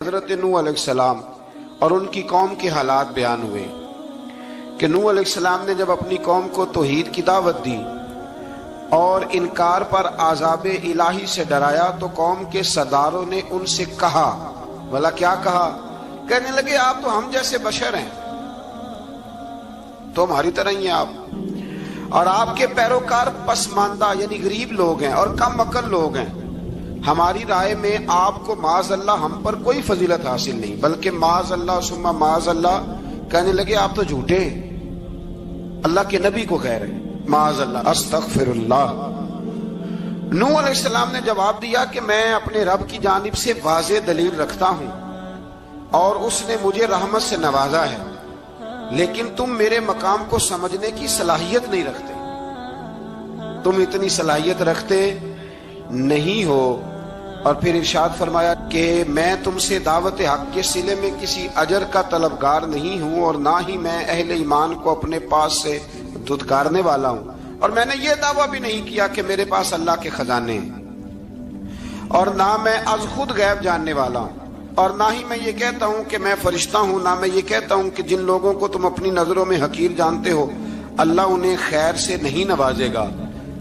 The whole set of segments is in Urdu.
حضرت نوح علیہ السلام اور ان کی قوم کے حالات بیان ہوئے کہ نوح علیہ السلام نے جب اپنی قوم کو توحید کی دعوت دی اور انکار پر عذاب الہی سے ڈرایا تو قوم کے سرداروں نے ان سے کہا، بھلا کیا کہا؟ کہنے لگے آپ تو ہم جیسے بشر ہیں، تو ہماری طرح ہی ہیں آپ، اور آپ کے پیروکار پسماندہ یعنی غریب لوگ ہیں اور کم عقل لوگ ہیں۔ ہماری رائے میں آپ کو معاذ اللہ ہم پر کوئی فضیلت حاصل نہیں، بلکہ معاذ اللہ ثم معاذ اللہ۔ کہنے لگے آپ تو جھوٹے ہیں، اللہ کے نبی کو کہہ رہے ہیں معاذ اللہ، استغفر اللہ۔ نوح علیہ السلام نے جواب دیا کہ میں اپنے رب کی جانب سے واضح دلیل رکھتا ہوں اور اس نے مجھے رحمت سے نوازا ہے، لیکن تم میرے مقام کو سمجھنے کی صلاحیت نہیں رکھتے، تم اتنی صلاحیت رکھتے نہیں ہو۔ اور پھر ارشاد فرمایا کہ میں تم سے دعوت حق کے صلے میں کسی اجر کا طلبگار نہیں ہوں، اور نہ ہی میں اہل ایمان کو اپنے پاس سے دھتکارنے والا ہوں، اور میں نے یہ دعویٰ بھی نہیں کیا کہ میرے پاس اللہ کے خزانے ہیں، اور نہ میں از خود غیب جاننے والا ہوں، اور نہ ہی میں یہ کہتا ہوں کہ میں فرشتہ ہوں، نہ میں یہ کہتا ہوں کہ جن لوگوں کو تم اپنی نظروں میں حقیر جانتے ہو اللہ انہیں خیر سے نہیں نوازے گا۔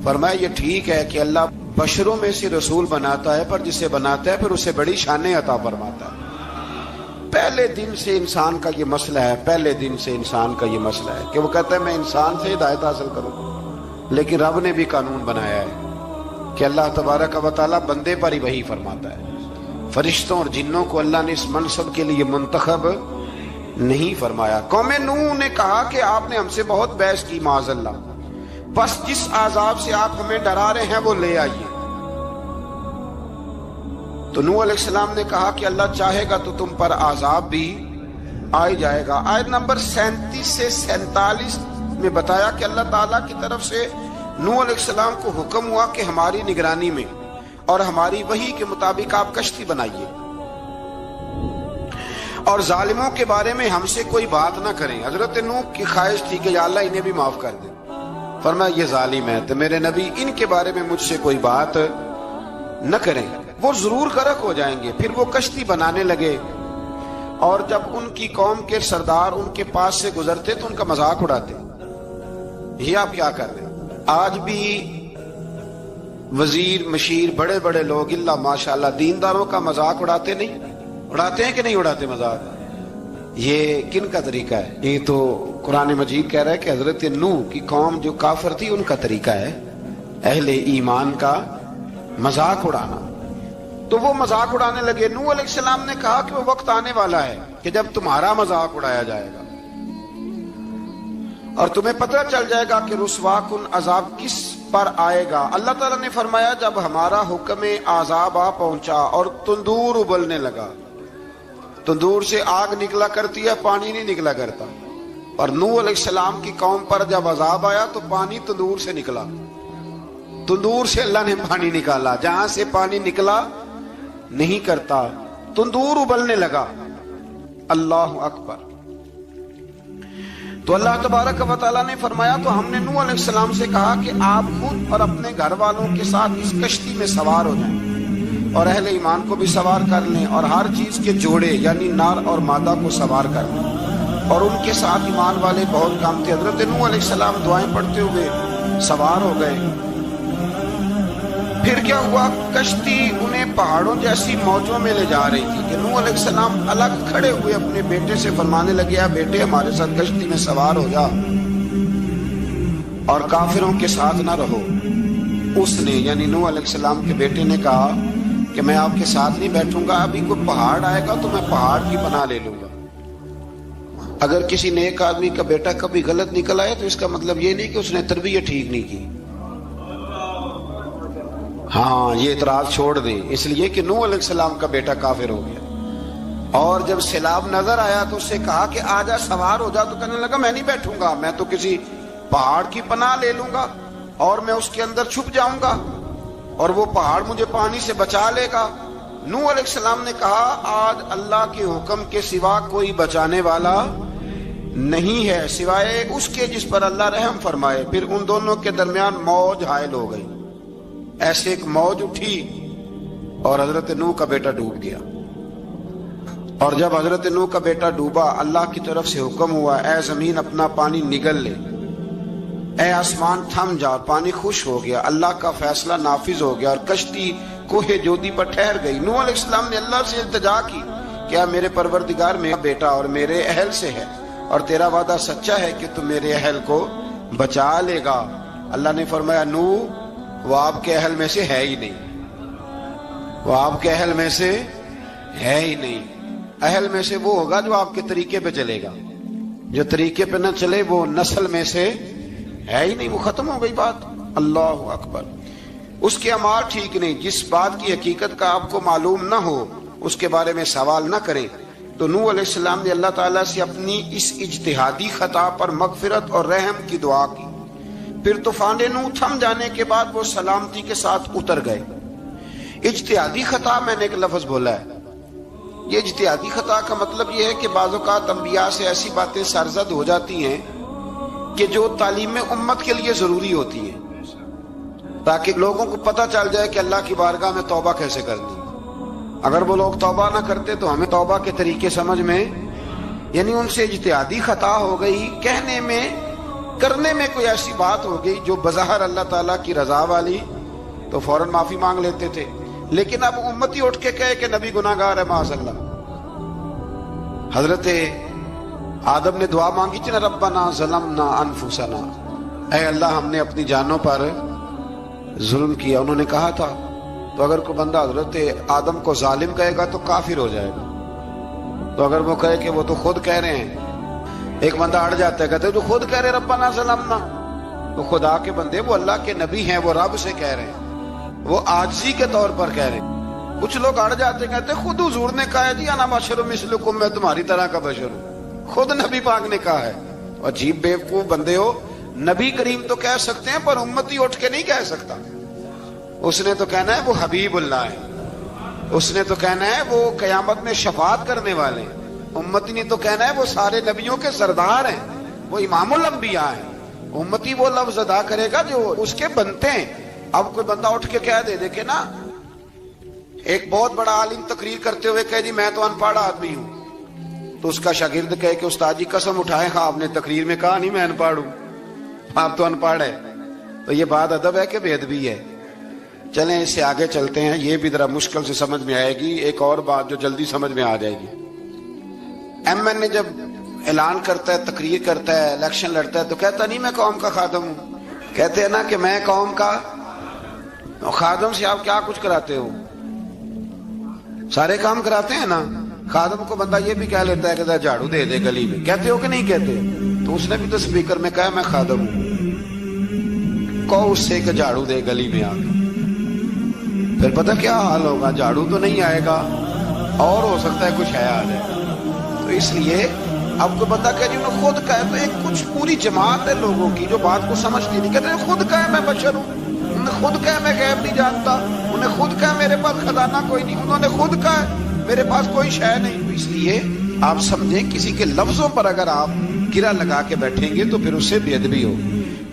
فرمایا یہ ٹھیک ہے کہ اللہ بشروں میں سے رسول بناتا ہے، پر جسے بناتا ہے پھر اسے بڑی شانیں عطا فرماتا ہے۔ پہلے دن سے انسان کا یہ مسئلہ ہے، پہلے دن سے انسان کا یہ مسئلہ ہے کہ وہ کہتا ہے میں انسان سے ہدایت حاصل کروں، لیکن رب نے بھی قانون بنایا ہے کہ اللہ تبارک و تعالیٰ بندے پر ہی وحی فرماتا ہے، فرشتوں اور جنوں کو اللہ نے اس منصب کے لیے منتخب نہیں فرمایا۔ قوم نوح نے کہا کہ آپ نے ہم سے بہت بحث کی معاذ اللہ، بس جس عذاب سے آپ ہمیں ڈرا رہے ہیں وہ لے آئیے۔ تو نوح علیہ السلام نے کہا کہ اللہ چاہے گا تو تم پر عذاب بھی آ جائے گا۔ آیت نمبر 37 سے 47 میں بتایا کہ اللہ تعالیٰ کی طرف سے نوح علیہ السلام کو حکم ہوا کہ ہماری نگرانی میں اور ہماری وحی کے مطابق آپ کشتی بنائیے، اور ظالموں کے بارے میں ہم سے کوئی بات نہ کریں۔ حضرت نوح کی خواہش تھی کہ یا اللہ انہیں بھی معاف کر دے، فرمایا یہ ظالم ہے تو میرے نبی ان کے بارے میں مجھ سے کوئی بات نہ کریں، وہ ضرور غرق ہو جائیں گے۔ پھر وہ کشتی بنانے لگے، اور جب ان کی قوم کے سردار ان کے پاس سے گزرتے تو ان کا مذاق اڑاتے۔ یہ آپ کیا کر رہے ہیں؟ آج بھی وزیر مشیر بڑے بڑے لوگ اللہ ماشاءاللہ دینداروں کا مذاق اڑاتے نہیں؟ اڑاتے ہیں کہ نہیں اڑاتے مذاق؟ یہ کن کا طریقہ ہے؟ یہ تو قرآن مجید کہہ رہا ہے کہ حضرت نوح کی قوم جو کافر تھی ان کا طریقہ ہے اہل ایمان کا مذاق اڑانا۔ تو وہ مذاق اڑانے لگے۔ نوح علیہ السلام نے کہا کہ وہ وقت آنے والا ہے کہ جب تمہارا مذاق اڑایا جائے گا اور تمہیں پتہ چل جائے گا کہ رسوا کن عذاب کس پر آئے گا۔ اللہ تعالیٰ نے فرمایا جب ہمارا حکم عذاب آ پہنچا اور تندور ابلنے لگا، تندور سے آگ نکلا کرتی ہے، پانی نہیں نکلا کرتا، اور نوح علیہ السلام کی قوم پر جب عذاب آیا تو پانی تندور سے نکلا، تندور سے اللہ نے پانی نکالا، جہاں سے پانی نکلا نہیں کرتا، تندور ابلنے لگا۔ اللہ اکبر۔ تو اللہ تبارک و تعالیٰ نے فرمایا تو ہم نے نوح علیہ السلام سے کہا کہ آپ خود اور اپنے گھر والوں کے ساتھ اس کشتی میں سوار ہو جائیں، اور اہل ایمان کو بھی سوار کر لیں، اور ہر چیز کے جوڑے یعنی نر اور مادہ کو سوار کر لیں، اور ان کے ساتھ ایمان والے بہت کم تھے۔ حضرت نوح علیہ السلام دعائیں پڑھتے ہوئے سوار ہو گئے۔ پھر کیا ہوا؟ کشتی انہیں پہاڑوں جیسی موجوں میں لے جا رہی تھی کہ نوح علیہ السلام الگ کھڑے ہوئے اپنے بیٹے سے فرمانے لگے بیٹے ہمارے ساتھ کشتی میں سوار ہو جا اور کافروں کے ساتھ نہ رہو۔ اس نے یعنی نوح علیہ السلام کے بیٹے نے کہا کہ میں آپ کے ساتھ نہیں بیٹھوں گا، ابھی کوئی پہاڑ آئے گا تو میں پہاڑ کی پناہ لے لوں گا۔ اگر کسی نیک آدمی کا بیٹا کبھی غلط نکل آئے تو اس کا مطلب یہ نہیں کہ اس نے تربیت ٹھیک نہیں کی، ہاں یہ اعتراض چھوڑ دیں، اس لیے کہ نوح علیہ السلام کا بیٹا کافر ہو گیا، اور جب سیلاب نظر آیا تو اس سے کہا کہ آجا سوار ہو جا، تو کہنے لگا میں نہیں بیٹھوں گا، میں تو کسی پہاڑ کی پناہ لے لوں گا اور میں اس کے اندر چھپ جاؤں گا اور وہ پہاڑ مجھے پانی سے بچا لے گا۔ نوح علیہ السلام نے کہا آج اللہ کے حکم کے سوا کوئی بچانے والا نہیں ہے سوائے اس کے جس پر اللہ رحم فرمائے۔ پھر ان دونوں کے درمیان موج حائل ہو گئی، ایسے ایک موج اٹھی اور حضرت نوح کا بیٹا ڈوب گیا۔ اور جب حضرت نوح کا بیٹا ڈوبا، اللہ کی طرف سے حکم ہوا اے زمین اپنا پانی نگل لے، اے آسمان تھم جا، پانی خوش ہو گیا، اللہ کا فیصلہ نافذ ہو گیا اور کشتی کوہ جودی پر ٹھہر گئی۔ نوح علیہ السلام نے اللہ سے التجا کی، کیا میرے پروردگار میرا بیٹا اور میرے اہل سے ہے، اور تیرا وعدہ سچا ہے کہ تم میرے اہل کو بچا لے گا۔ اللہ نے فرمایا نوح وہ آپ کے اہل میں سے ہے ہی نہیں، وہ آپ کے اہل میں سے ہے ہی نہیں۔ اہل میں سے وہ ہوگا جو آپ کے طریقے پہ چلے گا، جو طریقے پہ نہ چلے وہ نسل میں سے ہے ہی نہیں، وہ ختم ہو گئی بات۔ اللہ اکبر۔ اس کے اعمال ٹھیک نہیں، جس بات کی حقیقت کا آپ کو معلوم نہ ہو اس کے بارے میں سوال نہ کریں۔ تو نوح علیہ السلام نے اللہ تعالیٰ سے اپنی اس اجتہادی خطا پر مغفرت اور رحم کی دعا کی۔ پھر طوفان نوح تھم جانے کے بعد وہ سلامتی کے ساتھ اتر گئے۔ اجتہادی خطا میں نے ایک لفظ بولا ہے، یہ اجتہادی خطا کا مطلب یہ ہے کہ بعض اوقات انبیاء سے ایسی باتیں سرزد ہو جاتی ہیں کہ جو تعلیم امت کے لیے ضروری ہوتی ہیں، تاکہ لوگوں کو پتہ چل جائے کہ اللہ کی بارگاہ میں توبہ کیسے کرنی۔ اگر وہ لوگ توبہ نہ کرتے تو ہمیں توبہ کے طریقے سمجھ میں، یعنی ان سے اجتہادی خطا ہو گئی، کہنے میں کرنے میں کوئی ایسی بات ہو گئی جو بظاہر اللہ تعالیٰ کی رضا والی، تو فوراً معافی مانگ لیتے تھے۔ لیکن اب امتی اٹھ کے کہے کہ نبی گناہ گار ہے معاذ اللہ۔ حضرت آدم نے دعا مانگی تھی نا، ربنا ظلمنا انفسنا، اے اللہ ہم نے اپنی جانوں پر ظلم کیا، انہوں نے کہا تھا۔ تو اگر کوئی بندہ حضرت آدم کو ظالم کہے گا تو کافر ہو جائے گا، تو اگر وہ کہے کہ وہ تو خود کہہ رہے ہیں، ایک بندہ اڑ جاتا ہے کہتے تو خود کہہ رہے ربنا ظلمنا، تو خدا کے بندے وہ اللہ کے نبی ہیں، وہ رب سے کہہ رہے ہیں، وہ عاجزی کے طور پر کہہ رہے ہیں۔ کچھ لوگ اڑ جاتے کہتے خود حضور نے کہا ہے جی انا بشر مثلکم، میں تمہاری طرح کا بشر ہوں، خود نبی پاک نے کہا ہے۔ عجیب بیوقوف بندے ہو، نبی کریم تو کہہ سکتے ہیں پر امتی اٹھ کے نہیں کہہ سکتا۔ اس نے تو کہنا ہے وہ حبیب اللہ ہے، اس نے تو کہنا ہے وہ قیامت میں شفاعت کرنے والے ہیں، امتی نے تو کہنا ہے وہ سارے نبیوں کے سردار ہیں، وہ امام الانبیاء ہیں۔ امتی وہ لفظ ادا کرے گا جو اس کے بنتے ہیں۔ اب کوئی بندہ اٹھ کے کہہ دے، دیکھے نا ایک بہت بڑا عالم تقریر کرتے ہوئے کہے جی میں تو ان پڑھ آدمی ہوں، تو اس کا شاگرد کہے کہ استاد جی قسم اٹھائے ہاں آپ نے تقریر میں کہا نہیں میں ان پڑھ ہوں، آپ تو ان پڑھ ہے۔ تو یہ بات ادب ہے کہ بے ادبی ہے؟ چلیں اس سے آگے چلتے ہیں، یہ بھی ذرا مشکل سے سمجھ میں آئے گی۔ ایک اور بات جو جلدی سمجھ میں آ جائے گی، ایم این اے جب اعلان کرتا ہے، تقریر کرتا ہے، الیکشن لڑتا ہے تو کہتا نہیں میں قوم کا خادم ہوں، کہتے ہیں نا کہ میں قوم کا خادم سے آپ کیا کچھ کراتے ہو؟ سارے کام کراتے ہیں نا۔ خادم کو بندہ یہ بھی کہہ لیتا ہے کہ جھاڑو دے دے گلی میں، کہتے ہو کہ نہیں کہتے؟ تو اس نے بھی تو اسپیکر میں کہا میں خادم ہوں، کہو اس سے کہ جھاڑو دے گلی میں آ کے، پھر پتہ کیا حال ہوگا؟ جھاڑو تو نہیں آئے گا اور ہو سکتا ہے کچھ ہے آ جائے گا۔ تو اس لیے اب کوئی بندہ کہ جنہوں نے خود کہا، تو ایک کچھ پوری جماعت ہے لوگوں کی جو بات کو سمجھتی نہیں، کہتے ہیں خود کہا میں بشر ہوں، انہوں نے خود کہا میں غیب نہیں جانتا، انہوں نے خود کہا میرے پاس خزانہ کوئی نہیں، انہوں نے خود کہا میرے پاس کوئی شے نہیں۔ اس لیے آپ سمجھیں کسی کے لفظوں پر اگر آپ گرا لگا کے بیٹھیں گے تو پھر اس سے بے ادبی ہو۔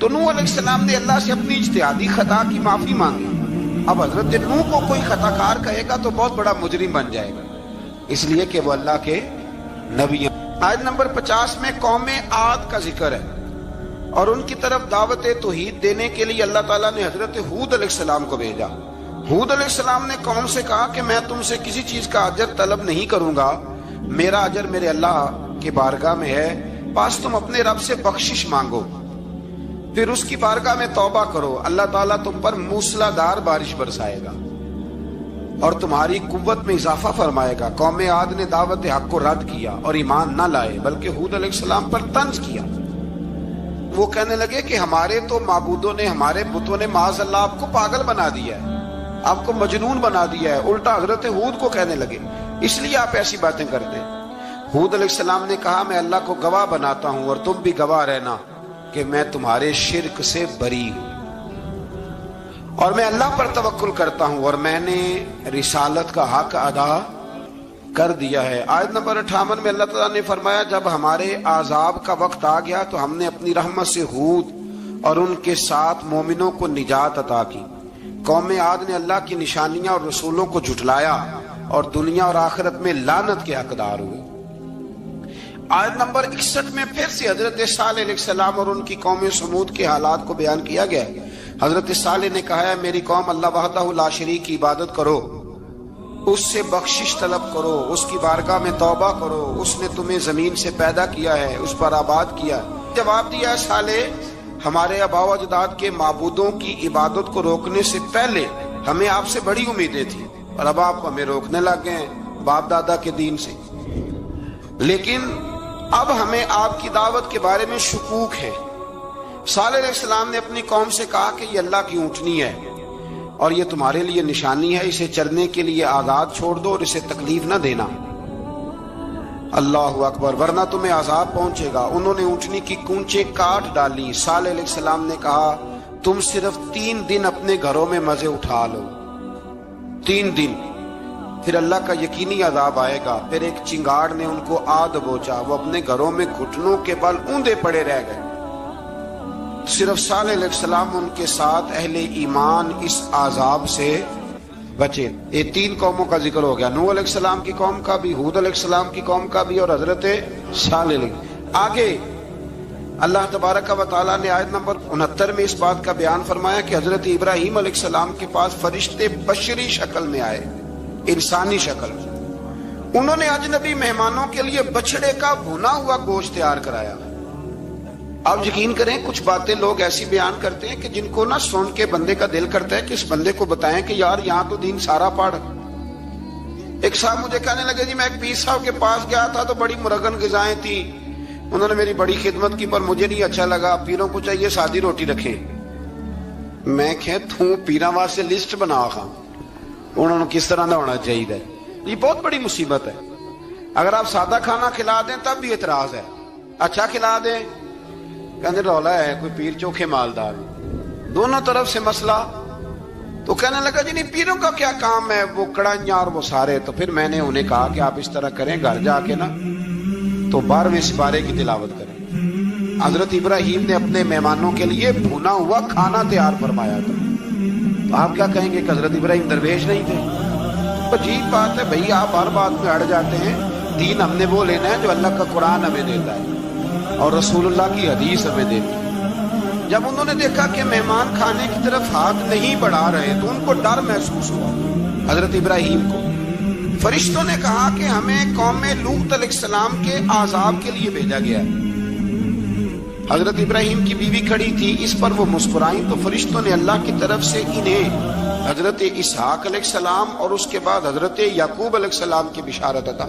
تو نوح علیہ السلام نے اللہ سے اپنی اجتہادی خطا کی معافی مانگی۔ اب حضرت نوح کو کوئی خطا کار کہے گا تو بہت بڑا مجرم بن جائے گا، اس لیے کہ وہ اللہ کے نبی ہیں۔ آیت نمبر 50 میں قوم عاد کا ذکر ہے اور ان کی طرف دعوت توحید دینے کے لیے اللہ تعالیٰ نے حضرت ہود علیہ السلام کو بھیجا۔ ہود علیہ السلام نے قوم سے کہا کہ میں تم سے کسی چیز کا اجر طلب نہیں کروں گا، میرا اجر میرے اللہ کی بارگاہ میں ہے، بس تم اپنے رب سے بخشش مانگو، پھر اس کی بارگاہ میں توبہ کرو، اللہ تعالیٰ تم پر موسلا دار بارش برسائے گا اور تمہاری قوت میں اضافہ فرمائے گا۔ قوم عاد نے دعوت حق کو رد کیا اور ایمان نہ لائے، بلکہ ہود علیہ السلام پر طنز کیا۔ وہ کہنے لگے کہ ہمارے تو معبودوں نے، ہمارے بتوں نے معاذ اللہ آپ کو پاگل بنا دیا ہے، آپ کو مجنون بنا دیا ہے۔ الٹا حضرت ہود کو کہنے لگے اس لیے آپ ایسی باتیں کرتے۔ ہود علیہ السلام نے کہا میں اللہ کو گواہ بناتا ہوں اور تم بھی گواہ رہنا کہ میں تمہارے شرک سے بری ہوں اور میں اللہ پر توکل کرتا ہوں اور میں نے رسالت کا حق ادا کر دیا ہے۔ آیت نمبر 58 میں اللہ تعالیٰ نے فرمایا جب ہمارے عذاب کا وقت آ گیا تو ہم نے اپنی رحمت سے ہود اور ان کے ساتھ مومنوں کو نجات عطا کی۔ قوم عاد نے اللہ کی نشانیاں اور رسولوں کو جھٹلایا اور دنیا اور آخرت میں لعنت کے حقدار ہوئے۔ آیت نمبر 61 میں پھر سے حضرت صالح علیہ السلام اور ان کی قوم سمود کے حالات کو بیان کیا گیا۔ حضرت صالح نے کہا ہے میری قوم اللہ وحدہ لا شریک کی عبادت کرو، اس سے بخشش طلب کرو، اس کی بارگاہ میں توبہ کرو، اس نے تمہیں زمین سے پیدا کیا ہے، اس پر آباد کیا۔ جواب دیا ہے صالح ہمارے آباء و اجداد کے معبودوں کی عبادت کو روکنے سے پہلے ہمیں آپ سے بڑی امیدیں تھیں، اور اب آپ ہمیں روکنے لگ گئے ہیں باپ دادا کے دین سے، لیکن اب ہمیں آپ کی دعوت کے بارے میں شکوک ہے۔ صالح علیہ السلام نے اپنی قوم سے کہا کہ یہ اللہ کی اونٹنی ہے اور یہ تمہارے لیے نشانی ہے، اسے چرنے کے لیے آزاد چھوڑ دو اور اسے تکلیف نہ دینا۔ اللہ اکبر، ورنہ تمہیں عذاب پہنچے گا۔ انہوں نے اونٹنی کی کونچیں کاٹ ڈالی۔ صالح علیہ السلام نے کہا تم صرف 3 دن اپنے گھروں میں مزے اٹھا لو، 3 دن، پھر اللہ کا یقینی عذاب آئے گا۔ پھر ایک چنگاڑ نے ان کو آ دبوچا، وہ اپنے گھروں میں گھٹنوں کے بل اوندے پڑے رہ گئے۔ صرف صالح علیہ السلام ان کے ساتھ اہل ایمان اس عذاب سے بچے۔ یہ 3 قوموں کا ذکر ہو گیا، نوح علیہ السلام کی قوم کا بھی، ہود علیہ السلام کی قوم کا بھی، اور حضرت صالح علیہ۔ آگے اللہ تبارک و تعالیٰ نے آیت نمبر 69 میں اس بات کا بیان فرمایا کہ حضرت ابراہیم علیہ السلام کے پاس فرشتے بشری شکل میں آئے، انسانی شکل میں۔ انہوں نے اجنبی مہمانوں کے لیے بچڑے کا بھنا ہوا گوشت تیار کرایا۔ آپ یقین کریں کچھ باتیں لوگ ایسی بیان کرتے ہیں کہ جن کو نہ سن کے بندے کا دل کرتا ہے کہ اس بندے کو بتائیں کہ یار یہاں تو دین سارا پڑھ۔ ایک صاحب مجھے کہنے لگے جی میں ایک پیر صاحب کے پاس گیا تھا تو بڑی مرغن غذائیں تھیں، انہوں نے میری بڑی خدمت کی پر مجھے نہیں اچھا لگا، پیروں کو چاہیے سادی روٹی رکھیں۔ میں کہتا ہوں پیراں واسطے لسٹ بنا خاں انہوں نے کس طرح دا ہونا چاہیے۔ یہ بہت بڑی مصیبت ہے۔ اگر آپ سادہ کھانا کھلا دیں تب بھی اعتراض ہے، اچھا کھلا دیں کہنے رولا ہے کوئی پیر چوکھے مالدار، دونوں طرف سے مسئلہ۔ تو کہنے لگا جی نہیں پیروں کا کیا کام ہے، وہ کڑائیاں اور وہ سارے۔ تو پھر میں نے انہیں کہا کہ آپ اس طرح کریں، گھر جا کے نا تو 12ویں سپارے کی تلاوت کریں۔ حضرت ابراہیم نے اپنے مہمانوں کے لیے بھونا ہوا کھانا تیار فرمایا تھا۔ تو آپ کیا کہیں گے کہ حضرت ابراہیم درویش نہیں تھے؟ عجیب بات ہے بھائی، آپ ہر بات میں اڑ جاتے ہیں۔ دین ہم نے وہ لینا ہے جو اللہ کا قرآن ہمیں دیتا ہے اور رسول اللہ کی حدیث ہمیں دیتی ہے۔ جب انہوں نے دیکھا کہ مہمان کھانے کی طرف ہاتھ نہیں بڑھا رہے تو ان کو ڈر محسوس ہوا حضرت ابراہیم کو۔ فرشتوں نے کہا کہ ہمیں قوم لوط علیہ السلام کے عذاب کے لیے بھیجا گیا ہے۔ حضرت ابراہیم کی بیوی کھڑی تھی، اس پر وہ مسکرائیں تو فرشتوں نے اللہ کی طرف سے انہیں حضرت اسحاق علیہ السلام اور اس کے بعد حضرت یعقوب علیہ السلام کی بشارت عطا۔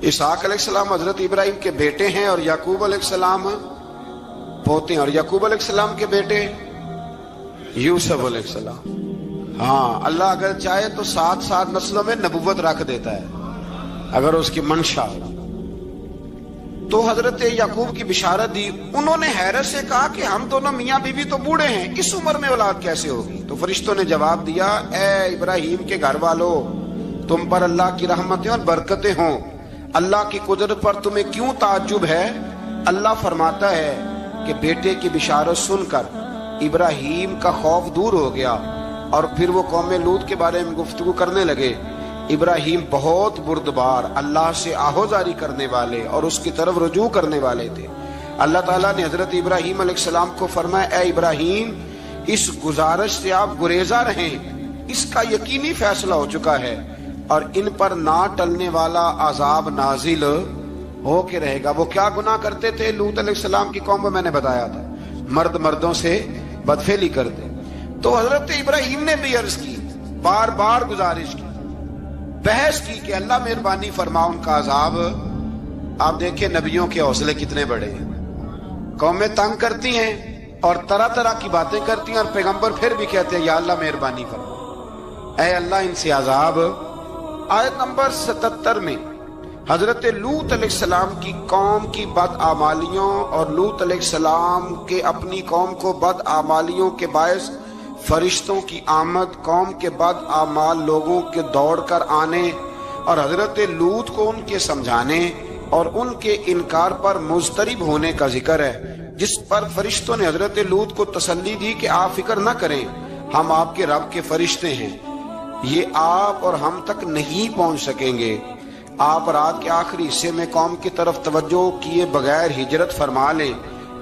اسحاق علیہ السلام حضرت ابراہیم کے بیٹے ہیں اور یعقوب علیہ السلام پوتے ہیں، اور یعقوب علیہ السلام کے بیٹے یوسف علیہ السلام۔ ہاں اللہ اگر چاہے تو 7 نسلوں میں نبوت رکھ دیتا ہے اگر اس کی منشا ہو۔ تو حضرت یعقوب کی بشارت دی۔ انہوں نے حیرت سے کہا کہ ہم دونوں میاں بیوی تو بوڑھے ہیں، اس عمر میں اولاد کیسے ہوگی؟ تو فرشتوں نے جواب دیا اے ابراہیم کے گھر والوں، تم پر اللہ کی رحمتیں اور برکتیں ہوں، اللہ کی قدرت پر تمہیں کیوں تعجب ہے؟ اللہ فرماتا ہے کہ بیٹے کی بشارت سن کر ابراہیم کا خوف دور ہو گیا اور پھر وہ قوم لوط کے بارے میں گفتگو کرنے لگے۔ ابراہیم بہت بردبار، اللہ سے آہوزاری کرنے والے اور اس کی طرف رجوع کرنے والے تھے۔ اللہ تعالیٰ نے حضرت ابراہیم علیہ السلام کو فرمایا اے ابراہیم اس گزارش سے آپ گریزاں رہیں، اس کا یقینی فیصلہ ہو چکا ہے اور ان پر نہ ٹلنے والا عذاب نازل ہو کے رہے گا۔ وہ کیا گناہ کرتے تھے لوط علیہ السلام کی قوم کو میں نے بتایا تھا، مرد مردوں سے بدفعلی کرتے۔ تو حضرت ابراہیم نے بھی عرض کی، بار بار گزارش کی، بحث کی کہ اللہ مہربانی فرما ان کا عذاب۔ آپ دیکھیں نبیوں کے حوصلے کتنے بڑے ہیں، قومیں تنگ کرتی ہیں اور طرح طرح کی باتیں کرتی ہیں اور پیغمبر پھر بھی کہتے ہیں یا اللہ مہربانی فرما، اے اللہ ان سے عذاب۔ آیت نمبر 77 میں حضرت لوط علیہ السلام کی قوم کی بدعمالیوں اور لوط علیہ السلام کے اپنی قوم کو بدعمالیوں کے باعث فرشتوں کی آمد، قوم کے بدعمال لوگوں کے دوڑ کر آنے اور حضرت لوط کو ان کے سمجھانے اور ان کے انکار پر مضطرب ہونے کا ذکر ہے، جس پر فرشتوں نے حضرت لوط کو تسلی دی کہ آپ فکر نہ کریں، ہم آپ کے رب کے فرشتے ہیں، یہ آپ اور ہم تک نہیں پہنچ سکیں گے۔ آپ رات کے آخری حصے میں قوم کی طرف توجہ کیے بغیر ہجرت فرما لیں،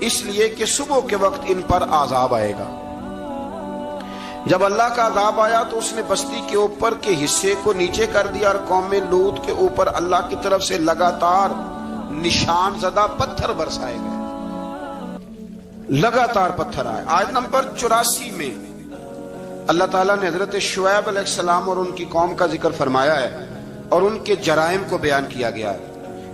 اس لیے کہ صبح کے وقت ان پر عذاب آئے گا۔ جب اللہ کا عذاب آیا تو اس نے بستی کے اوپر کے حصے کو نیچے کر دیا اور قوم لوط کے اوپر اللہ کی طرف سے لگاتار نشان زدہ پتھر برسائے گئے، لگاتار پتھر آئے۔ آیت نمبر 84 میں اللہ تعالیٰ نے حضرت شعیب علیہ السلام اور ان کی قوم کا ذکر فرمایا ہے اور ان کے جرائم کو بیان کیا گیا ہے۔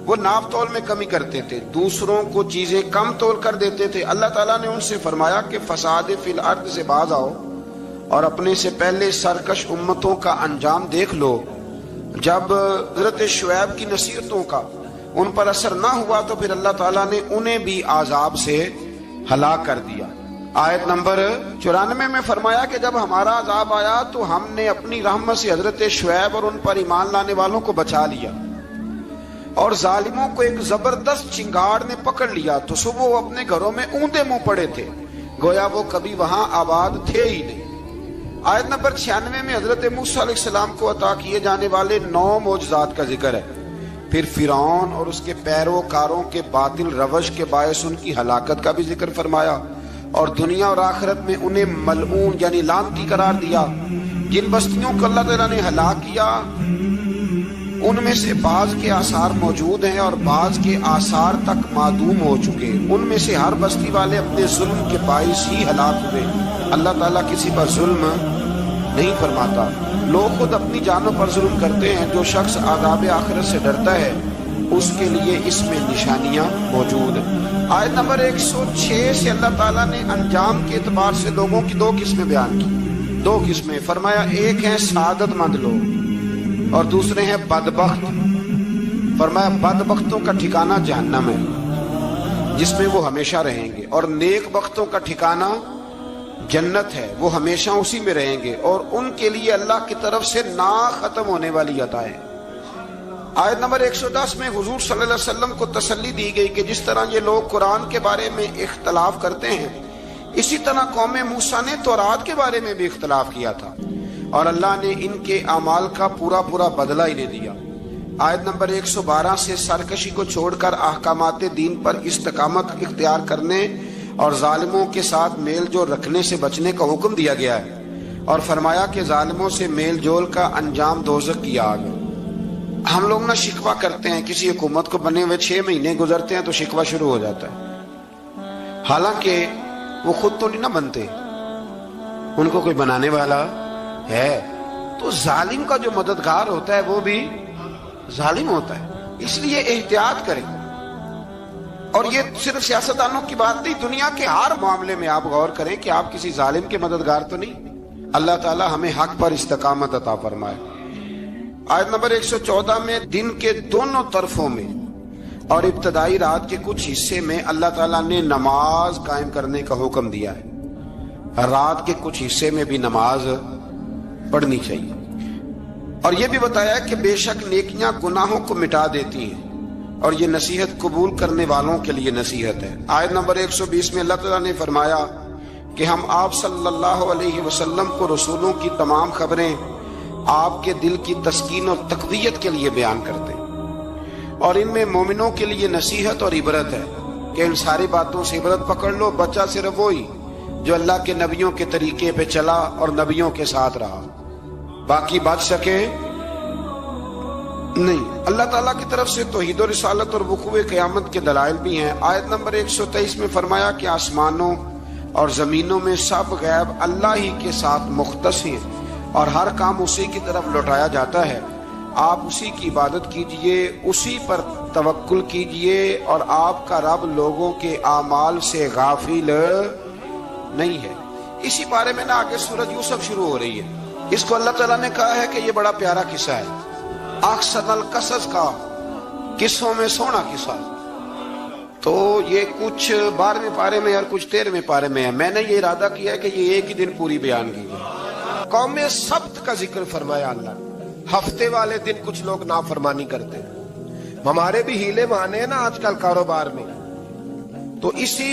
وہ ناپ تول میں کمی کرتے تھے، دوسروں کو چیزیں کم تول کر دیتے تھے۔ اللہ تعالیٰ نے ان سے فرمایا کہ فساد فی الارض سے باز آؤ اور اپنے سے پہلے سرکش امتوں کا انجام دیکھ لو۔ جب حضرت شعیب کی نصیحتوں کا ان پر اثر نہ ہوا تو پھر اللہ تعالیٰ نے انہیں بھی عذاب سے ہلاک کر دیا۔ آیت نمبر 94 میں فرمایا کہ جب ہمارا عذاب آیا تو ہم نے اپنی رحمت سے حضرت شعیب اور ان پر ایمان لانے والوں کو بچا لیا، اور ظالموں کو ایک زبردست چنگاڑ نے پکڑ لیا تو صبح وہ اپنے گھروں میں اوندے منہ پڑے تھے، گویا وہ کبھی وہاں آباد تھے ہی نہیں۔ آیت نمبر 96 میں حضرت موسیٰ علیہ السلام کو عطا کیے جانے والے 9 معجزات کا ذکر ہے۔ پھر فرعون اور اس کے پیروکاروں کے باطل روش کے باعث ان کی ہلاکت کا بھی ذکر فرمایا، اور دنیا اور آخرت میں انہیں ملعون یعنی لعنتی قرار دیا۔ جن بستیوں کو اللہ تعالیٰ نے ہلاک کیا ان میں سے بعض کے آثار موجود ہیں اور بعض کے آثار تک معدوم ہو چکے۔ ان میں سے ہر بستی والے اپنے ظلم کے باعث ہی ہلاک ہوئے۔ اللہ تعالیٰ کسی پر ظلم نہیں فرماتا، لوگ خود اپنی جانوں پر ظلم کرتے ہیں۔ جو شخص عذاب آخرت سے ڈرتا ہے اس کے لیے اس میں نشانیاں موجود ہیں۔ آیت نمبر 106 سے اللہ تعالیٰ نے انجام کے اعتبار سے لوگوں کی 2 قسمیں بیان کی۔ 2 قسمیں فرمایا، ایک ہیں سعادت مند لوگ اور دوسرے ہیں بدبخت۔ فرمایا بدبختوں کا ٹھکانہ جہنم ہے جس میں وہ ہمیشہ رہیں گے، اور نیک بختوں کا ٹھکانہ جنت ہے، وہ ہمیشہ اسی میں رہیں گے، اور ان کے لیے اللہ کی طرف سے نا ختم ہونے والی عطائیں۔ آیت نمبر 110 میں حضور صلی اللہ علیہ وسلم کو تسلی دی گئی کہ جس طرح یہ لوگ قرآن کے بارے میں اختلاف کرتے ہیں، اسی طرح قوم موسیٰ نے تورات کے بارے میں بھی اختلاف کیا تھا، اور اللہ نے ان کے اعمال کا پورا بدلہ انہیں دیا۔ آیت نمبر 112 سے سرکشی کو چھوڑ کر احکامات دین پر استقامت اختیار کرنے اور ظالموں کے ساتھ میل جول رکھنے سے بچنے کا حکم دیا گیا ہے، اور فرمایا کہ ظالموں سے میل جول کا انجام دوزخ کی آگ۔ ہم لوگ نہ شکوہ کرتے ہیں، کسی حکومت کو بنے ہوئے 6 مہینے گزرتے ہیں تو شکوہ شروع ہو جاتا ہے، حالانکہ وہ خود تو نہیں نہ بنتے، ان کو کوئی بنانے والا ہے۔ تو ظالم کا جو مددگار ہوتا ہے وہ بھی ظالم ہوتا ہے، اس لیے احتیاط کریں۔ اور یہ صرف سیاستدانوں کی بات نہیں، دنیا کے ہر معاملے میں آپ غور کریں کہ آپ کسی ظالم کے مددگار تو نہیں۔ اللہ تعالی ہمیں حق پر استقامت عطا فرمائے۔ آیت نمبر 114 میں دن کے دونوں طرفوں میں اور ابتدائی رات کے کچھ حصے میں اللہ تعالیٰ نے نماز قائم کرنے کا حکم دیا ہے۔ رات کے کچھ حصے میں بھی نماز پڑھنی چاہیے، اور یہ بھی بتایا کہ بے شک نیکیاں گناہوں کو مٹا دیتی ہیں، اور یہ نصیحت قبول کرنے والوں کے لیے نصیحت ہے۔ آیت نمبر 120 میں اللہ تعالیٰ نے فرمایا کہ ہم آپ صلی اللہ علیہ وسلم کو رسولوں کی تمام خبریں آپ کے دل کی تسکین اور تقویت کے لیے بیان کرتے ہیں، اور ان میں مومنوں کے لیے نصیحت اور عبرت ہے کہ ان ساری باتوں سے عبرت پکڑ لو۔ بچہ صرف وہی جو اللہ کے نبیوں کے طریقے پہ چلا اور نبیوں کے ساتھ رہا، باقی بچ سکے نہیں۔ اللہ تعالیٰ کی طرف سے توحید و رسالت اور وقوع قیامت کے دلائل بھی ہیں۔ آیت نمبر 123 میں فرمایا کہ آسمانوں اور زمینوں میں سب غیب اللہ ہی کے ساتھ مختص ہیں، اور ہر کام اسی کی طرف لوٹایا جاتا ہے۔ آپ اسی کی عبادت کیجئے، اسی پر توکل کیجئے، اور آپ کا رب لوگوں کے اعمال سے غافل نہیں ہے۔ اسی بارے میں آگے سورۃ یوسف شروع ہو رہی ہے۔ اس کو اللہ تعالیٰ نے کہا ہے کہ یہ بڑا پیارا قصہ ہے، احسن القصص کا، قصوں میں سونا قصہ۔ تو یہ کچھ 12ویں پارے میں اور کچھ 13ویں پارے میں ہے۔ میں نے یہ ارادہ کیا ہے کہ یہ ایک ہی دن پوری بیان کی جائے۔ قوم سبت کا ذکر فرمایا اللہ نے۔ ہفتے والے دن کچھ لوگ نافرمانی کرتے ہیں، ہمارے بھی ہیلے بہانے ہیں نا آج کل کاروبار میں، تو اسی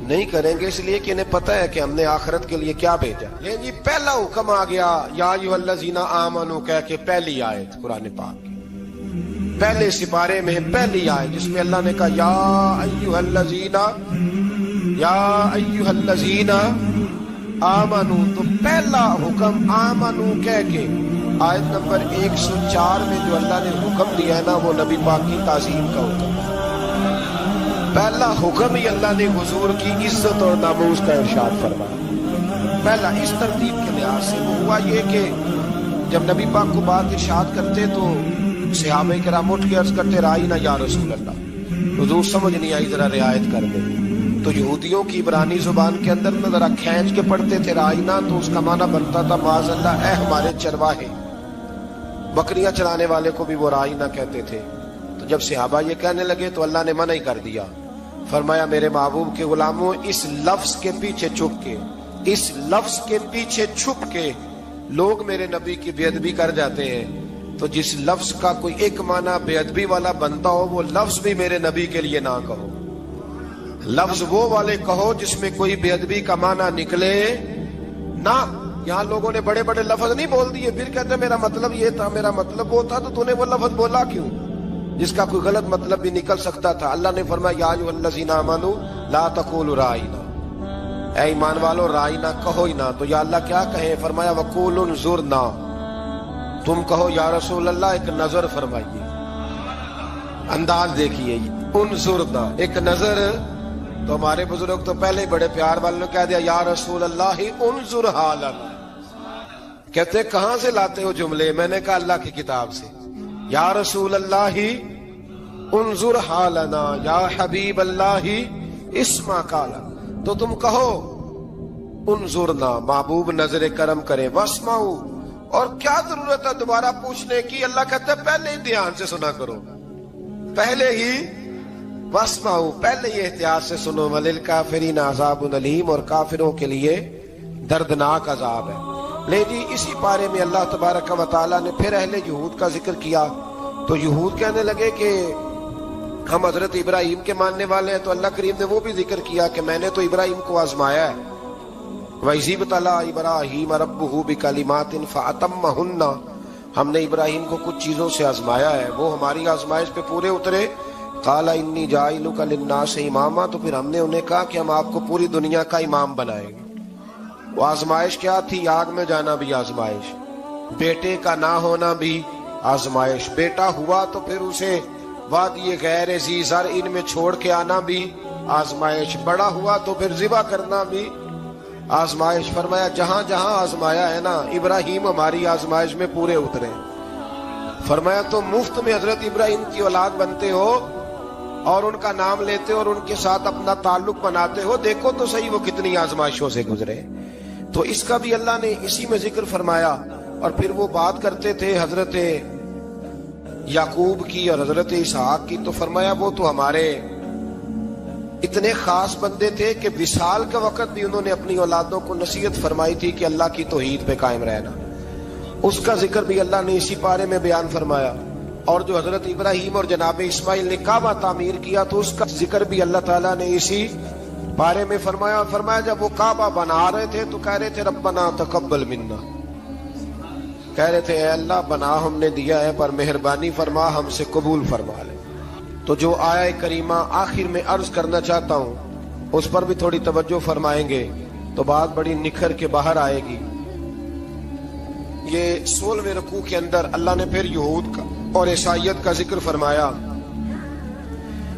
نہیں کریں گے، اس لیے کہ انہیں پتہ ہے کہ ہم نے آخرت کے لیے کیا بھیجا۔ یہ جی پہلا حکم آ گیا یا ایھا الذین آمنوا کہہ کے، پہلی آیت قرآن پاک کی پہلے سپارے میں پہلی آیت جس میں اللہ نے کہا یا ایھا الذین آمنوا، تو پہلا حکم آمنو کہہ کے آیت نمبر 104 میں جو اللہ نے حکم دیا ہے نا، وہ نبی پاک کی تعظیم کا حکم ہے۔ پہلا حکم ہی اللہ نے حضور کی عزت اور ناموس کا ارشاد فرمایا۔ پہلا اس ترتیب کے لحاظ سے وہ ہوا یہ کہ جب نبی پاک کو بات ارشاد کرتے تو صحابہ کرام اٹھ کے عرض کرتے رائینا یا رسول اللہ، حضور سمجھ نہیں آئی ذرا رعایت کر دیں۔ تو یہودیوں کی عبرانی زبان کے اندر نہ ذرا کھینچ کے پڑھتے تھے رائینا، تو اس کا معنی بنتا تھا معاذ اللہ اے ہمارے چرواہے، بکریاں چرانے والے کو بھی وہ رائینا کہتے تھے۔ تو جب صحابہ یہ کہنے لگے تو اللہ نے منع ہی کر دیا، فرمایا میرے محبوب کے غلاموں، اس لفظ کے پیچھے چھپ کے، اس لفظ کے پیچھے چھپ کے لوگ میرے نبی کی بے ادبی کر جاتے ہیں، تو جس لفظ کا کوئی ایک معنی بے ادبی والا بنتا ہو وہ لفظ بھی میرے نبی کے لیے نہ کہو، لفظ وہ والے کہو جس میں کوئی بے ادبی کا معنی نکلے نہ۔ یہاں لوگوں نے بڑے بڑے لفظ نہیں بول دیے، پھر کہتے میرا مطلب یہ تھا، میرا مطلب وہ تھا، تو نے وہ لفظ بولا کیوں جس کا کوئی غلط مطلب بھی نکل سکتا تھا۔ اللہ نے فرمایا یا ایھا الذین آمنوا لا تقولوا رائینا، اے ایمان والو رائینا کہو ہی نہ۔ تو یا اللہ کیا کہیں؟ فرمایا وقولوا انظرنا، تم کہو یا رسول اللہ ایک نظر فرمائیے، انداز دیکھیے، انظرنا ایک نظر۔ تو ہمارے بزرگ تو پہلے ہی بڑے پیار والوں نے کہہ دیا یا رسول اللہ انظر حالنا، کہتے کہاں سے لاتے ہو جملے؟ میں نے کہا اللہ کی کتاب سے، یا رسول اللہ انظر حالنا یا حبیب اللہ اسمع قالا، تو تم کہو انظرنا، محبوب نظر کرم کرے، واسمعوا، اور کیا ضرورت ہے دوبارہ پوچھنے کی؟ اللہ کہتا ہے پہلے ہی دھیان سے سنا کرو، پہلے ہی واسمعوا، پہلے ہی احتیاط سے سنو، وللکافرین عذاب علیم، اور کافروں کے لیے دردناک عذاب ہے۔ لے جی اسی پارے میں اللہ تبارک و تعالیٰ نے پھر اہل یہود کا ذکر کیا، تو یہود کہنے لگے کہ ہم حضرت ابراہیم کے ماننے والے ہیں، تو اللہ کریم نے وہ بھی ذکر کیا کہ میں نے تو ابراہیم کو آزمایا ہے، وَإِذِ ابْتَلَىٰ إِبْرَاهِيمَ رَبُّهُ بِكَلِمَاتٍ فَأَتَمَّهُنَّ، ہم نے ابراہیم کو کچھ چیزوں سے آزمایا ہے، وہ ہماری آزمائش پہ پورے اترے۔ قَالَ إِنِّي جَاعِلُكَ لِلنَّاسِ إِمَامًا، تو پھر ہم نے انہیں کہا کہ ہم آپ کو پوری دنیا کا امام بنائیں گے۔ وہ آزمائش کیا تھی؟ آگ میں جانا بھی آزمائش، بیٹے کا نہ ہونا بھی آزمائش، بیٹا ہوا تو پھر اسے وادی غیر ذی زرع میں چھوڑ کے آنا بھی آزمائش، بڑا ہوا تو پھر ذبح کرنا بھی آزمائش۔ فرمایا جہاں جہاں آزمایا ہے نا، ابراہیم ہماری آزمائش میں پورے اترے۔ فرمایا تو مفت میں حضرت ابراہیم کی اولاد بنتے ہو اور ان کا نام لیتے ہو اور ان کے ساتھ اپنا تعلق بناتے ہو، دیکھو تو صحیح وہ کتنی آزمائشوں سے گزرے۔ تو اس کا بھی اللہ نے اسی میں ذکر فرمایا۔ اور پھر وہ بات کرتے تھے حضرت یعقوب کی اور حضرت اسحاق کی، تو فرمایا وہ تو ہمارے اتنے خاص بندے تھے کہ وصال کا وقت بھی انہوں نے اپنی اولادوں کو نصیحت فرمائی تھی کہ اللہ کی توحید پہ قائم رہنا، اس کا ذکر بھی اللہ نے اسی پارے میں بیان فرمایا۔ اور جو حضرت ابراہیم اور جناب اسماعیل نے کعبہ تعمیر کیا تو اس کا ذکر بھی اللہ تعالیٰ نے اسی بارے میں فرمایا۔ فرمایا جب وہ کعبہ بنا رہے تھے تو کہہ رہے تھے ربنا تقبل منا، کہہ رہے تھے اے اللہ بنا ہم نے دیا ہے پر مہربانی فرما ہم سے قبول فرما لے۔ تو جو آیہ کریمہ آخر میں عرض کرنا چاہتا ہوں اس پر بھی تھوڑی توجہ فرمائیں گے تو بات بڑی نکھر کے باہر آئے گی۔ یہ 16ویں رکوع کے اندر اللہ نے پھر یہود کا اور عیسائیت کا ذکر فرمایا،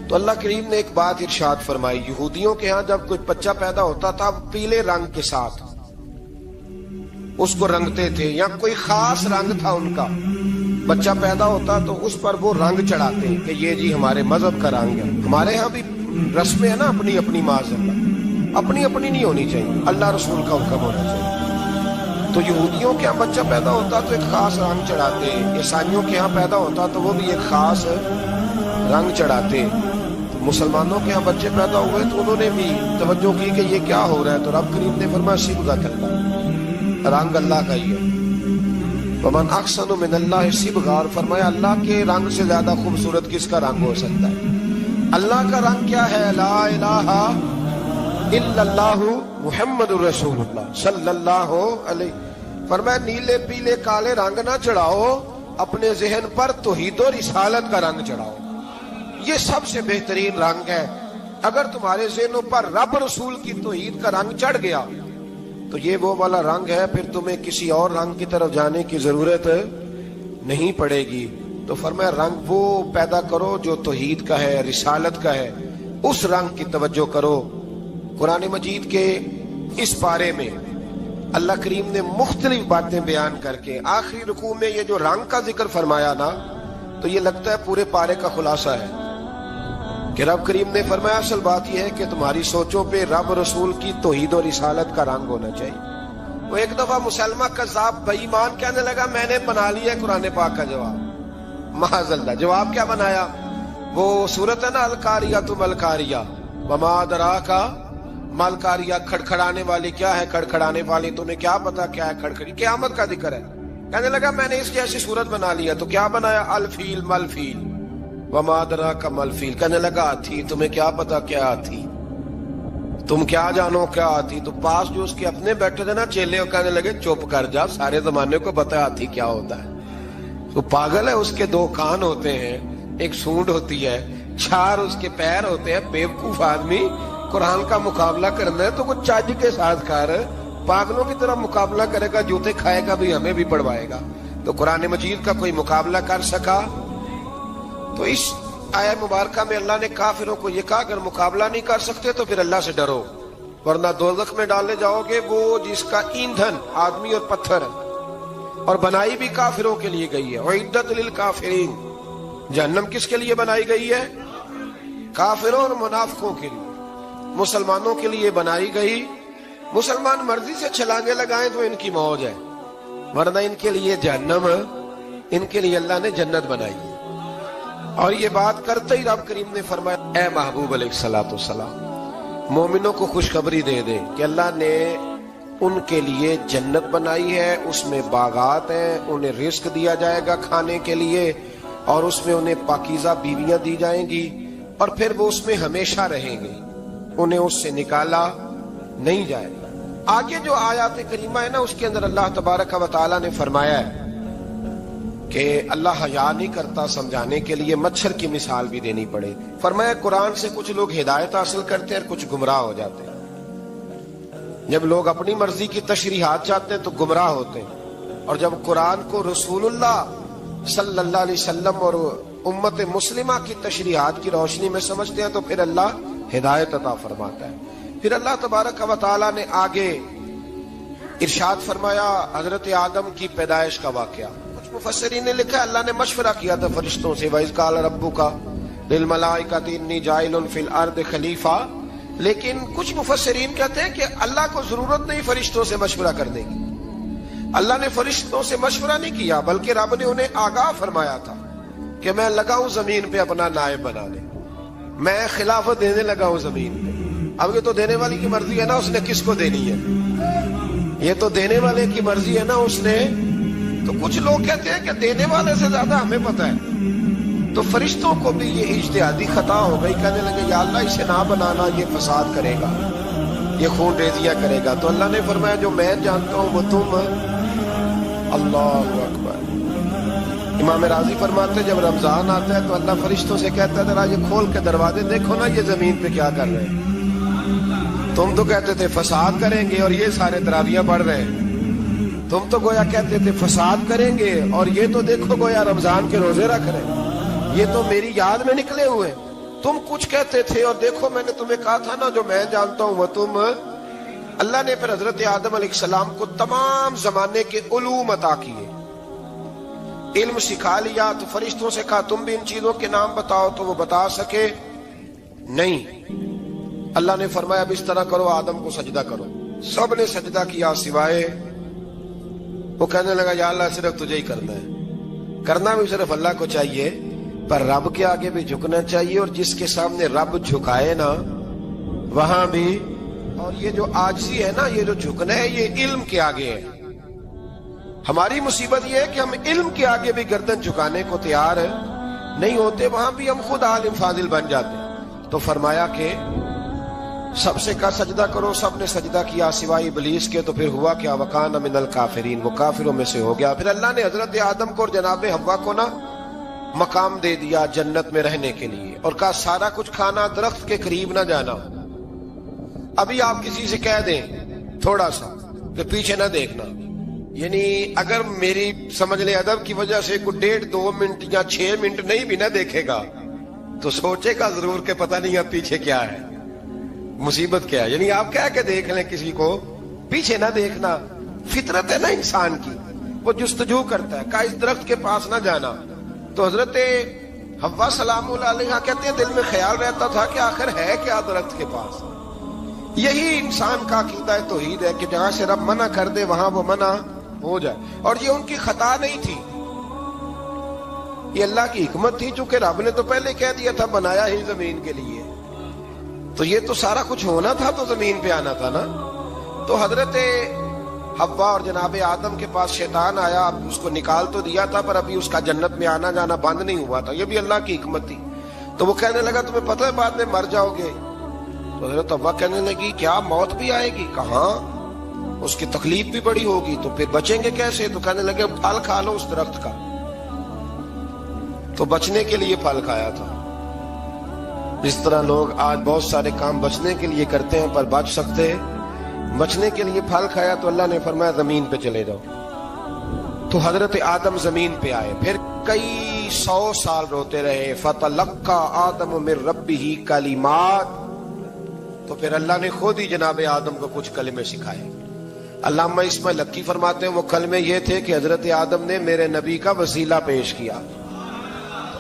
تو اللہ کریم نے ایک بات ارشاد فرمائی، یہودیوں کے ہاں جب کوئی بچہ پیدا ہوتا تھا پیلے رنگ کے ساتھ اس کو رنگتے تھے، یا کوئی خاص رنگ تھا ان کا، بچہ پیدا ہوتا تو اس پر وہ رنگ چڑھاتے کہ یہ جی ہمارے مذہب کا رنگ ہے۔ ہمارے ہاں بھی رسمیں ہیں نا اپنی اپنی، معاذ اللہ اپنی اپنی نہیں ہونی چاہیے، اللہ رسول کا حکم ہونا چاہیے۔ تو یہودیوں کے ہاں بچہ پیدا ہوتا تو ایک خاص رنگ چڑھاتے، عیسائیوں کے ہاں پیدا ہوتا تو وہ بھی ایک خاص رنگ چڑھاتے۔ مسلمانوں کے ہاں بچے پیدا ہوئے تو انہوں نے بھی توجہ کی کہ یہ کیا ہو رہا ہے، تو رب کریم نے فرمایا صبغۃ اللہ، رنگ اللہ کا ہی ہے۔ ومن احسن من اللہ صبغۃ، فرمایا اللہ کے رنگ سے زیادہ خوبصورت کس کا رنگ ہو سکتا ہے؟ اللہ کا رنگ کیا ہے؟ لا الہ الا اللہ محمد رسول اللہ صلی اللہ علیہ، فرمایا نیلے پیلے کالے رنگ نہ چڑھاؤ، اپنے ذہن پر توحید و رسالت کا رنگ چڑھاؤ، یہ سب سے بہترین رنگ ہے۔ اگر تمہارے ذہنوں پر رب رسول کی توحید کا رنگ چڑھ گیا تو یہ وہ والا رنگ ہے، پھر تمہیں کسی اور رنگ کی طرف جانے کی ضرورت نہیں پڑے گی۔ تو فرمایا رنگ وہ پیدا کرو جو توحید کا ہے، رسالت کا ہے، اس رنگ کی توجہ کرو۔ قرآن مجید کے اس پارے میں اللہ کریم نے مختلف باتیں بیان کر کے آخری رکوع میں یہ جو رنگ کا ذکر فرمایا نا، تو یہ لگتا ہے پورے پارے کا خلاصہ ہے کہ رب کریم نے فرمایا اصل بات یہ ہے کہ تمہاری سوچوں پہ رب رسول کی توحید و رسالت کا رنگ ہونا چاہیے۔ وہ ایک دفعہ مسلمہ کذاب بے ایمان کہنے لگا میں نے بنا لیا ہے قرآن پاک کا جواب، معاذ اللہ۔ جواب کیا بنایا؟ وہ سورت ہے نا القاریہ ملقاریہ، وما ادراک ملقاریہ، کھڑکھڑانے والی کیا ہے، کھڑکھڑانے والی تمہیں کیا پتا کیا ہے کھڑکھڑی، قیامت کا ذکر ہے۔ کہنے لگا میں نے اس جیسی صورت بنا لیا، تو کیا بنایا؟ الفیل ملفیل، وما ادراک ملفیل۔ کہنے لگا ہاتھی، تمہیں کیا پتا کیا ہاتھی، تم کیا جانو کیا ہاتھی۔ تو پاس جو اس کے اپنے بیٹھے تھے نا چیلے، کہنے لگے چپ کر جا، سارے زمانے کو پتا ہاتھی کیا ہوتا ہے۔ تو پاگل ہے، اس کے دو کان ہوتے ہیں، ایک سونڈ ہوتی ہے، چار اس کے پیر ہوتے ہیں۔ بیوقوف آدمی قرآن کا مقابلہ کرنا ہے تو وہ چج کے ساتھ کر، پاگلوں کی طرح مقابلہ کرے گا، جوتے کھائے گا بھی، ہمیں بھی پڑھوائے گا۔ تو قرآن مجید کا کوئی مقابلہ کر سکا؟ تو اس آیہ مبارکہ میں اللہ نے کافروں کو یہ کہا اگر مقابلہ نہیں کر سکتے تو پھر اللہ سے ڈرو، ورنہ دوزخ میں ڈالے جاؤ گے، وہ جس کا ایندھن آدمی اور پتھر ہے، اور بنائی بھی کافروں کے لیے گئی ہے۔ اعدت للکافرین، جہنم کس کے لیے بنائی گئی ہے؟ کافروں اور منافقوں کے لیے۔ مسلمانوں کے لیے بنائی گئی، مسلمان مرضی سے چھلانگے لگائیں تو ان کی موج ہے، ورنہ ان کے لیے جہنم، ان کے لیے اللہ نے جنت بنائی ہے۔ اور یہ بات کرتے ہی رب کریم نے فرمایا اے محبوب علیہ الصلوۃ والسلام، مومنوں کو خوشخبری دے دے کہ اللہ نے ان کے لیے جنت بنائی ہے، اس میں باغات ہیں، انہیں رزق دیا جائے گا کھانے کے لیے، اور اس میں انہیں پاکیزہ بیویاں دی جائیں گی، اور پھر وہ اس میں ہمیشہ رہیں گے، انہیں اس سے نکالا نہیں جائے گا۔ آگے جو آیات کریمہ ہے نا، اس کے اندر اللہ تبارک و تعالیٰ نے فرمایا ہے کہ اللہ حیا نہیں کرتا سمجھانے کے لیے، مچھر کی مثال بھی دینی پڑے۔ فرمایا قرآن سے کچھ لوگ ہدایت حاصل کرتے ہیں اور کچھ گمراہ ہو جاتے ہیں۔ جب لوگ اپنی مرضی کی تشریحات چاہتے ہیں تو گمراہ ہوتے ہیں، اور جب قرآن کو رسول اللہ صلی اللہ علیہ وسلم اور امت مسلمہ کی تشریحات کی روشنی میں سمجھتے ہیں تو پھر اللہ ہدایت عطا فرماتا ہے۔ پھر اللہ تبارک و تعالیٰ نے آگے ارشاد فرمایا حضرت آدم کی پیدائش کا واقعہ۔ کچھ مفسرین نے لکھا اللہ نے مشورہ کیا تھا فرشتوں سے، وَإِذْ قَالَ رَبُّكَ لِلْمَلَائِكَةِ إِنِّي جَاعِلٌ فِي الْأَرْضِ خَلِيفَةً، لیکن کچھ مفسرین کہتے ہیں کہ اللہ کو ضرورت نہیں فرشتوں سے مشورہ کرنے کی، اللہ نے فرشتوں سے مشورہ نہیں کیا، بلکہ رب نے انہیں آگاہ فرمایا تھا کہ میں لگا ہوں زمین پہ اپنا نائب بنانے، میں خلافت دینے لگا ہوں زمین پہ۔ اب یہ تو دینے والی کی مرضی ہے نا، اس نے کس کو دینی ہے، یہ تو دینے والے کی مرضی ہے نا، اس نے۔ تو کچھ لوگ کہتے ہیں کہ دینے والے سے زیادہ ہمیں پتہ ہے۔ تو فرشتوں کو بھی یہ اجتہادی خطا ہو گئی، کہنے لگے یا اللہ اسے نہ بنانا، یہ فساد کرے گا، یہ خون ریزیاں کرے گا۔ تو اللہ نے فرمایا جو میں جانتا ہوں وہ تم، اللہ اکبر۔ امام راضی فرماتے جب رمضان آتا ہے تو اللہ فرشتوں سے کہتا ہے ذرا یہ کھول کے دروازے دیکھو نا یہ زمین پہ کیا کر رہے ہیں، تم تو کہتے تھے فساد کریں گے اور یہ سارے تراویحیں پڑھ رہے ہیں، تم تو گویا کہتے تھے فساد کریں گے اور یہ تو دیکھو گویا رمضان کے روزے رکھ رہے ہیں، یہ تو میری یاد میں نکلے ہوئے، تم کچھ کہتے تھے اور دیکھو میں نے تمہیں کہا تھا نا جو میں جانتا ہوں وہ تم۔ اللہ نے پھر حضرت آدم علیہ السلام کو تمام زمانے کے علوم عطا کیے، علم سکھا لیا۔ تو فرشتوں سے کہا تم بھی ان چیزوں کے نام بتاؤ، تو وہ بتا سکے نہیں۔ اللہ نے فرمایا اب اس طرح کرو آدم کو سجدہ کرو، سب نے سجدہ کیا سوائے، وہ کہنے لگا یا اللہ صرف تجھے ہی کرنا ہے، کرنا بھی صرف اللہ کو چاہیے، پر رب کے آگے بھی جھکنا چاہیے، اور جس کے سامنے رب جھکائے نا وہاں بھی۔ اور یہ جو عاجزی ہے نا، یہ جو جھکنا ہے، یہ علم کے آگے ہے۔ ہماری مصیبت یہ ہے کہ ہم علم کے آگے بھی گردن جھکانے کو تیار نہیں ہوتے، وہاں بھی ہم خود عالم فاضل بن جاتے۔ تو فرمایا کہ سب سے کہا سجدہ کرو، سب نے سجدہ کیا سوائے ابلیس کے، تو پھر ہوا کیا؟ وکان من الکافرین، وہ کافروں میں سے ہو گیا۔ پھر اللہ نے حضرت آدم کو اور جناب حوا کو نا مقام دے دیا جنت میں رہنے کے لیے، اور کہا سارا کچھ کھانا، درخت کے قریب نہ جانا۔ ابھی آپ کسی سے کہہ دیں تھوڑا سا کہ پیچھے نہ دیکھنا، یعنی اگر میری سمجھ لیں ادب کی وجہ سے کوئی 1.5-2 منٹ یا 6 منٹ نہیں بھی نہ دیکھے گا تو سوچے گا ضرور کہ پتہ نہیں اب پیچھے کیا ہے، مصیبت کیا ہے۔ یعنی آپ کہہ کے دیکھ لیں کسی کو، پیچھے نہ دیکھنا، فطرت ہے نا انسان کی، وہ جستجو کرتا ہے، کہا اس درخت کے پاس نہ جانا۔ تو حضرت حوا سلام اللہ علیہ کہتے ہیں دل میں خیال رہتا تھا کہ آخر ہے کیا درخت کے پاس۔ یہی انسان کا عقیدہ توحید ہے کہ جہاں سے رب منع کر دے وہاں وہ منع ہو جائے، اور یہ ان کی خطا نہیں تھی، یہ اللہ کی حکمت تھی، چونکہ رب نے تو پہلے کہہ دیا تھا بنایا ہی زمین کے لیے، تو یہ تو سارا کچھ ہونا تھا تو زمین پہ آنا تھا نا۔ تو حضرت حوا اور جناب آدم کے پاس شیطان آیا، اس کو نکال تو دیا تھا پر ابھی اس کا جنت میں آنا جانا بند نہیں ہوا تھا، یہ بھی اللہ کی حکمت تھی۔ تو وہ کہنے لگا تمہیں پتہ ہے بعد میں مر جاؤ گے؟ تو حضرت حوا کہنے لگی کیا موت بھی آئے گی؟ کہاں، اس کی تکلیف بھی بڑی ہوگی، تو پھر بچیں گے کیسے؟ تو کہنے لگے پھل کھا لو اس درخت کا، تو بچنے کے لیے پھل کھایا تھا۔ اس طرح لوگ آج بہت سارے کام بچنے کے لیے کرتے ہیں پر بچ سکتے ہیں، بچنے کے لیے پھل کھایا تو اللہ نے فرمایا زمین پہ چلے جاؤ۔ تو حضرت آدم زمین پہ آئے، پھر کئی 100 سال روتے رہے، فَتَلَقَّى آدَمُ مِن رَبِّهِ کَلِمَاتٍ، تو پھر اللہ نے خود ہی جناب آدم کو کچھ کلمے سکھائے۔ علامہ اسماعیل حقی فرماتے ہیں وہ کلمے یہ تھے کہ حضرت آدم نے میرے نبی کا وسیلہ پیش کیا،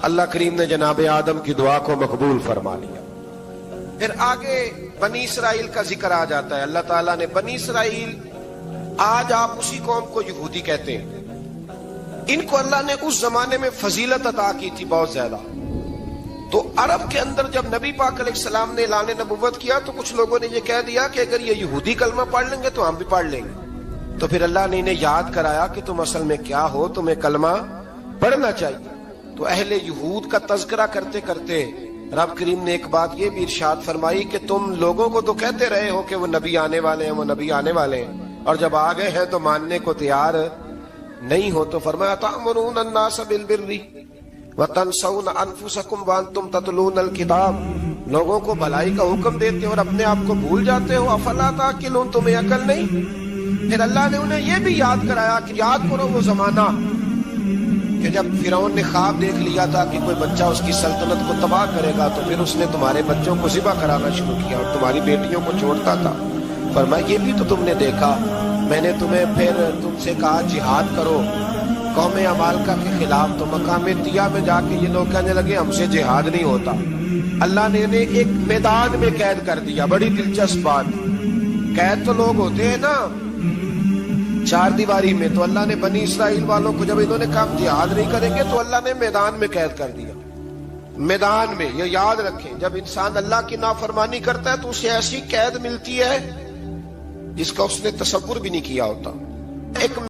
اللہ کریم نے جناب آدم کی دعا کو مقبول فرما لیا۔ پھر آگے بنی اسرائیل کا ذکر آ جاتا ہے، اللہ تعالیٰ نے بنی اسرائیل، آج آپ اسی قوم کو یہودی کہتے ہیں، ان کو اللہ نے اس زمانے میں فضیلت عطا کی تھی بہت زیادہ۔ تو عرب کے اندر جب نبی پاک علیہ السلام نے اعلان نبوت کیا تو کچھ لوگوں نے یہ کہہ دیا کہ اگر یہ یہودی کلمہ پڑھ لیں گے تو ہم بھی پڑھ لیں گے۔ تو پھر اللہ نے انہیں یاد کرایا کہ تم اصل میں کیا ہو، تمہیں کلمہ پڑھنا چاہیے۔ تو اہل یہود کا تذکرہ کرتے کرتے رب کریم نے ایک بات یہ بھی ارشاد فرمائی کہ تم لوگوں کو تو کہتے رہے ہو کہ وہ نبی آنے والے ہیں، وہ نبی آنے والے ہیں، اور جب آ گئے ہیں تو ماننے کو تیار نہیں ہو۔ تو فرمایا تأمرون الناس بالبر وتنسون انفسکم وانتم تتلون الکتاب، لوگوں کو بھلائی کا حکم دیتے ہو اور اپنے آپ کو بھول جاتے ہو، افلا تعقلون، تمہیں عقل نہیں؟ پھر اللہ نے انہیں یہ بھی یاد کرایا کہ یاد کرو وہ زمانہ کہ جب فرعون نے خواب دیکھ لیا تھا کہ کوئی بچہ اس کی سلطنت کو تباہ کرے گا، تو پھر اس نے تمہارے بچوں کو ذبح کرانا شروع کیا اور تمہاری بیٹیوں کو چھوڑتا تھا۔ فرمایا یہ بھی تو تم نے دیکھا، میں نے تمہیں پھر تم سے کہا جہاد کرو قوم عمالقہ کے خلاف، تو مقام طیہ میں جا کے یہ لوگ کہنے لگے ہم سے جہاد نہیں ہوتا۔ اللہ نے انہیں ایک میدان میں قید کر دیا، بڑی دلچسپ بات، قید تو لوگ ہوتے ہیں نا چار دیواری میں، تو اللہ نے بنی اسرائیل والوں کو جب انہوں نے کہا جہاد نہیں کریں گے تو اللہ نے میدان میں قید کر دیا۔ میدان میں، یہ یاد رکھیں، جب انسان اللہ کی نافرمانی کرتا ہے تو اسے ایسی قید ملتی ہے جس کا اس نے تصور بھی نہیں کیا ہوتا۔ ایک